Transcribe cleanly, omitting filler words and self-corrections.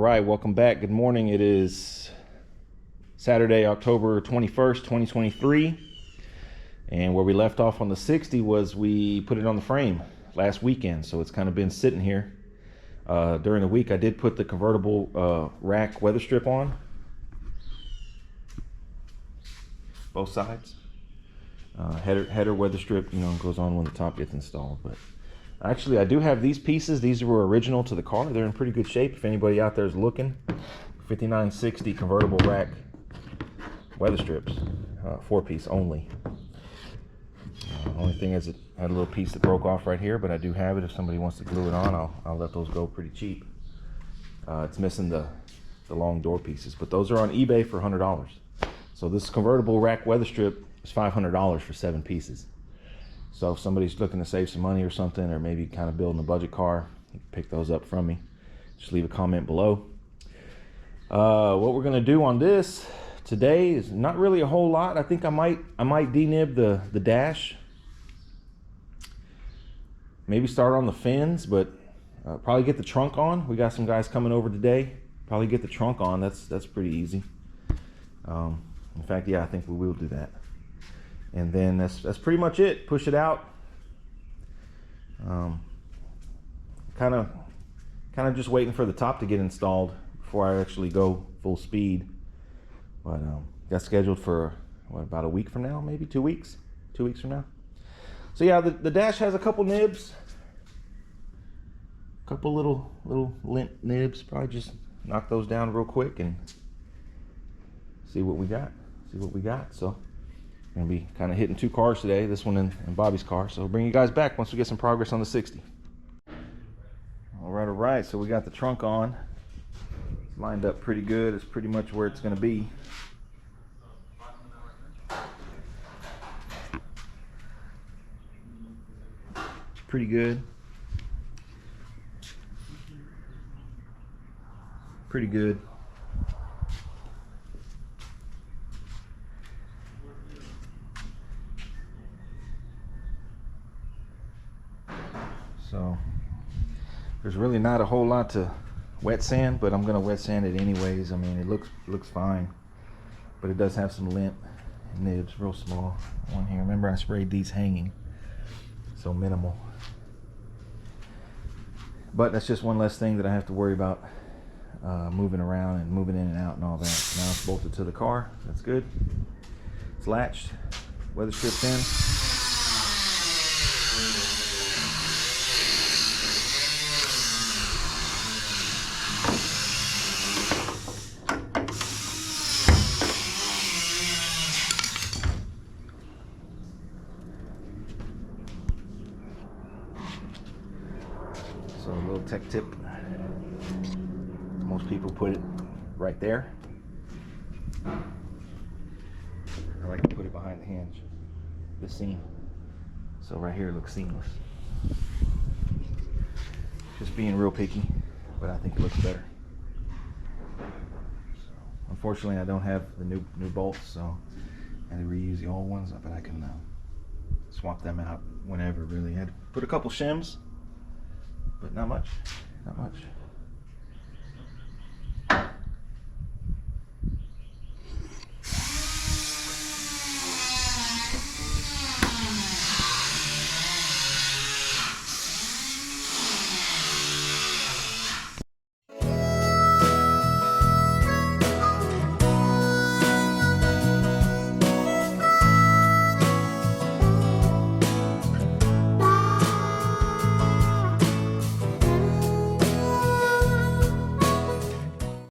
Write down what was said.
right, welcome back. Good morning. It is Saturday, October 21st, 2023. And where we left off on the 60 was we put it on the frame last weekend. So it's kind of been sitting here. During the week, I did put the convertible rack weather strip on. Both sides. Header weather strip, goes on when the top gets installed. But actually, I do have these pieces. These were original to the car. They're in pretty good shape. If anybody out there is looking, 5960 convertible rack weather strips, 4-piece only. Only thing is, it had a little piece that broke off right here, but I do have it. If somebody wants to glue it on, I'll let those go pretty cheap. It's missing the long door pieces, but those are on eBay for $100. So this convertible rack weather strip is $500 for 7 pieces. So if somebody's looking to save some money or something, or maybe kind of building a budget car, you can pick those up from me. Just leave a comment below. What we're gonna do on this today is not really a whole lot. I think I might denib the dash. Maybe start on the fins, but probably get the trunk on. We got some guys coming over today. Probably get the trunk on. That's pretty easy. In fact, yeah, I think we will do that. And then that's pretty much it. Push it out. Kind of just waiting for the top to get installed before I actually go full speed. But that's scheduled for what, about a week from now, maybe 2 weeks. 2 weeks from now. So yeah, the dash has a couple nibs, a couple little lint nibs. Probably just knock those down real quick and see what we got. So I'm gonna be kind of hitting 2 cars today, this one and Bobby's car. So I'll bring you guys back once we get some progress on the 60. All right. So we got the trunk on. It's lined up pretty good. It's pretty much where it's gonna be. Pretty good. Pretty good. So there's really not a whole lot to wet sand, but I'm gonna wet sand it anyways. I mean, it looks fine, but it does have some lint nibs, real small one here. Remember, I sprayed these hanging, so minimal. But that's just one less thing that I have to worry about moving around and moving in and out and all that. Now it's bolted to the car. That's good. It's latched, weather stripped in. So a little tech tip, most people put it right there. I like to put it behind the hinge, the seam. So right here it looks seamless. Just being real picky, but I think it looks better. So, unfortunately, I don't have the new bolts, so I had to reuse the old ones, but I can swap them out whenever, really. I had to put a couple shims, but not much.